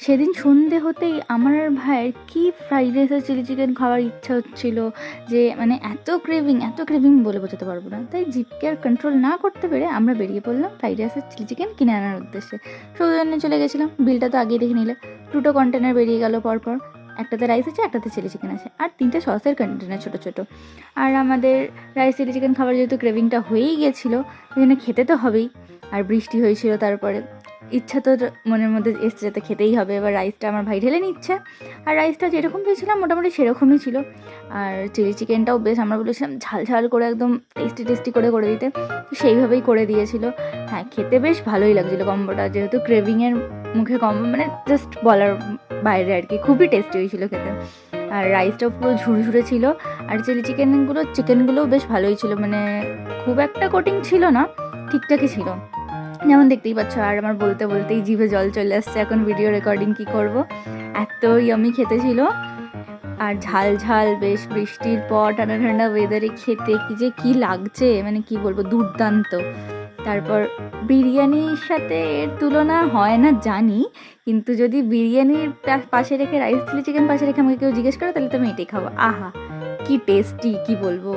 সেদিন সন্ধে হতেই আমার আর ভাইয়ের কি ফ্রাইড রাইস আর চিলি চিকেন খাওয়ার ইচ্ছা হচ্ছিল, যে মানে এত ক্রেভিং বলে বোঝাতে পারবো না। তাই জিভকে আর কন্ট্রোল না করতে পেরে আমরা বেরিয়ে পড়লাম ফ্রাইড রাইস আর চিলি চিকেন কিনে আনার উদ্দেশ্যে। সৌজন্যে চলে গেছিলাম, বিলটা তো আগেই দেখে নিলে। 2টো কন্টেনার বেরিয়ে গেল পরপর, একটাতে রাইস আছে, একটাতে চিলি চিকেন আছে, আর 3টে সসের কন্টেনার ছোটো ছোটো। আর আমাদের রাইস চিলি চিকেন খাবার যেহেতু ক্রেভিংটা হয়েই গেছিলো, সেই জন্য খেতে তো হবেই। আর বৃষ্টি হয়েছিল, তারপরে ইচ্ছা তো মনের মধ্যে এসছে যাতে খেতেই হবে। এবার রাইসটা আমার ভাই ঢেলে নিচ্ছে, আর রাইসটা যেরকম পেয়েছিলাম মোটামুটি সেরকমই ছিল। আর চিলি চিকেনটাও বেশ, আমরা বলেছিলাম ঝাল ঝাল করে একদম টেস্টি করে দিতে, তো সেইভাবেই করে দিয়েছিল। হ্যাঁ, খেতে বেশ ভালোই লাগছিলো কম্বোটা, যেহেতু ক্রেভিংয়ের মুখে কম্বো, মানে জাস্ট বলার বাইরে আর কি, খুবই টেস্টি হয়েছিল খেতে। আর রাইসটাও পুরো ঝুরঝুরে ছিল, আর চিকেনগুলোও বেশ ভালোই ছিল, মানে খুব একটা কোটিং ছিল না, ঠিকঠাকই ছিল, যেমন দেখতেই পাচ্ছ। আর আমার বলতে বলতেই জিভে জল চলে আসছে, এখন ভিডিও রেকর্ডিং কি করব, এত ইয়ামি খেতে ছিল। আর ঝাল ঝাল বেশ, বৃষ্টির পর ঠান্ডা ঠান্ডা ওয়েদারে খেতে কি লাগছে, মানে কি বলবো, দুর্দান্ত। তারপর বিরিয়ানির সাথে এর তুলনা হয় না জানি, কিন্তু যদি বিরিয়ানির পাশে রেখে রাইস চিলি চিকেন পাশে রেখে আমাকে কেউ জিজ্ঞেস করে, তাহলে তো আমি এটাই খাবো। আহা, কি টেস্টি, কি বলবো।